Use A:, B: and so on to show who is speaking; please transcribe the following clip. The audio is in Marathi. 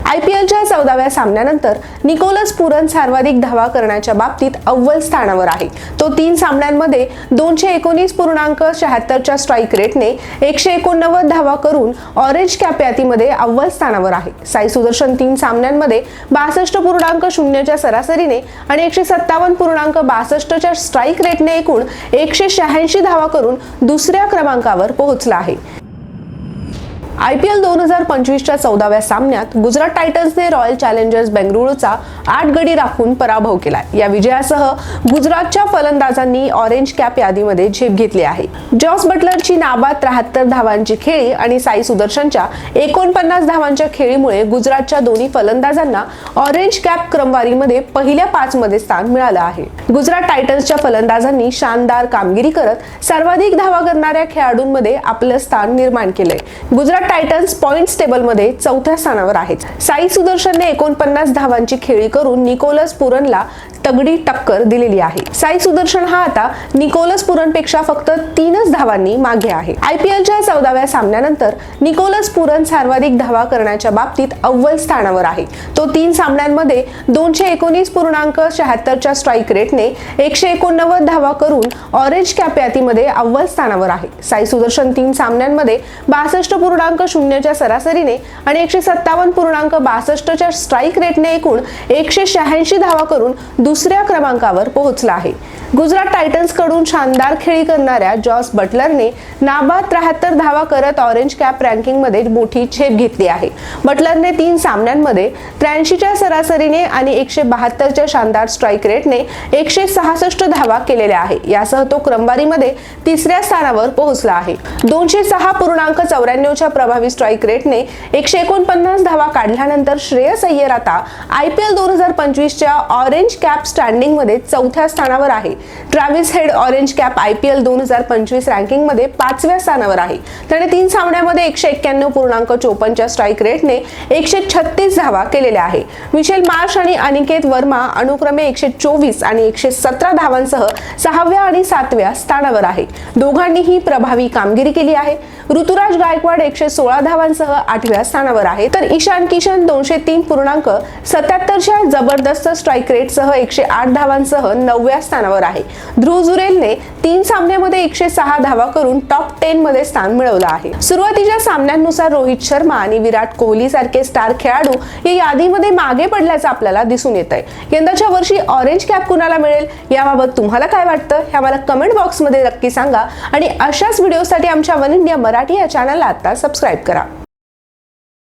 A: IPLच्या 14व्या सामन्यानंतर निकोलस पुरन सर्वाधिक धावा करण्याच्या बाबतीत अव्वल स्थानावर आहे। तो 3 सामन्यांमध्ये 219.76च्या स्ट्राइक रेटने 189 धावा करून ऑरेंज कॅप यादीमध्ये अव्वल स्थानावर आहे। साई सुदर्शन 3 सामन्यांमध्ये 62.0च्या सरासरीने आणि 157.62च्या स्ट्राइक रेटने एकूण 186 धावा करून दुसऱ्या क्रमांकावर पोहोचला आहे। IPL 2025च्या 14व्या सामन्यात गुजरात टायटन्सने रॉयल चॅलेंजर्स बेंगळुरूचा 8 गडी राखून पराभव केला। या विजयासह गुजरातच्या फलंदाजांनी ऑरेंज कॅप यादीमध्ये झेप घेतली आहे। जॉस बटलरची नाबाद 73 धावांची खेळी आणि साई सुदर्शनच्या 49 धावांच्या खेळीमुळे गुजरातच्या दोन्ही फलंदाजांना ऑरेंज कॅप क्रमवारीमध्ये पहिल्या 5 मध्ये स्थान मिळालं आहे। गुजरात टायटन्सच्या फलंदाजांनी शानदार कामगिरी करत सर्वाधिक धावा करणाऱ्या खेळाडूंमध्ये आपलं स्थान निर्माण केलंय। गुजरात टायटन्स पॉइंट्स टेबलमध्ये 4थ्या स्थानावर आहेत। साई सुदर्शनने 49 धावांची खेळी करून निकोलस पुरनला तगडी टक्कर दिलेली आहे। साई सुदर्शन हा आता निकोलस पुरनपेक्षा फक्त 3च धावांनी मागे आहे। IPLच्या 14व्या सामन्यानंतर निकोलस पुरन सर्वाधिक धावा करण्याच्या बाबतीत अव्वल स्थानावर आहे। तो 3 सामन्यांमध्ये 219.76च्या स्ट्राइक रेटने 189 धावा करून ऑरेंज कॅप यादीमध्ये अव्वल स्थानावर आहे। साई सुदर्शन 3 सामन्यांमध्ये 62.0च्या सरासरीने आणि 157.62च्या स्ट्राइक रेटने एकूण 186 धावा करून दुसऱ्या क्रमांकावर पोहोचला आहे। गुजरात टायटन्स कडून शानदार खेळी करणाऱ्या जॉस बटलरने नाबाद 73 धावा करत ऑरेंज कॅप रँकिंगमध्ये मोठी झेप घेतली आहे। बटलरने 3 सामन्यांमध्ये 83च्या सरासरीने आणि 172च्या शानदार स्ट्राइक रेटने 166 धावा केलेल्या आहे। यासह तो क्रमवारीमध्ये 3ऱ्या स्थानावर पोहोचला आहे। 206.94च्या प्रभावी स्ट्राइक रेटने 149 धावा काढल्यानंतर श्रेयस अय्यर आता IPL 2025च्या ऑरेंज कॅप स्टँडिंग मध्ये 4थ्या स्थानावर आहे। Travis head orange cap IPL 2025 ranking मध्ये 5व्या स्थानावर आहे। त्याने 3 सामन्यांमध्ये 191.54च्या स्ट्राइक रेटने 136 धावा केलेल्या आहे। मिशेल मार्श आणि अनिकेत वर्मा अनुक्रमे 124 आणि 117 धावांसह 6व्या आणि 7व्या स्थानावर आहे। दोघांनीही प्रभावी कामगिरी केली आहे। ऋतुराज गायकवाड 116 धावांसह 8व्या स्थानावर आहे, तर ईशान किशन 203.77च्या जबरदस्त स्ट्राइक रेटसह 108 धावांसह 9व्या स्थानावर आहे। ध्रुव जुरेलने 3 सामन्यांमध्ये 106 धावा करून टॉप 10 मध्ये स्थान मिळवलं आहे। सुरुवातीच्या सामन्यांनुसार रोहित शर्मा आणि विराट कोहली सारखे स्टार खेळाडू या यादीमध्ये मागे पडल्याचं आपल्याला दिसून येतंय। यंदाच्या वर्षी ऑरेंज कॅप कुणाला मिळेल याबाबत तुम्हाला काय वाटतं हे आम्हाला कमेंट बॉक्समध्ये नक्की सांगा आणि अशाच व्हिडिओसाठी आमच्या वन इंडिया मराठी या चॅनलला आता सबस्क्राइब करा।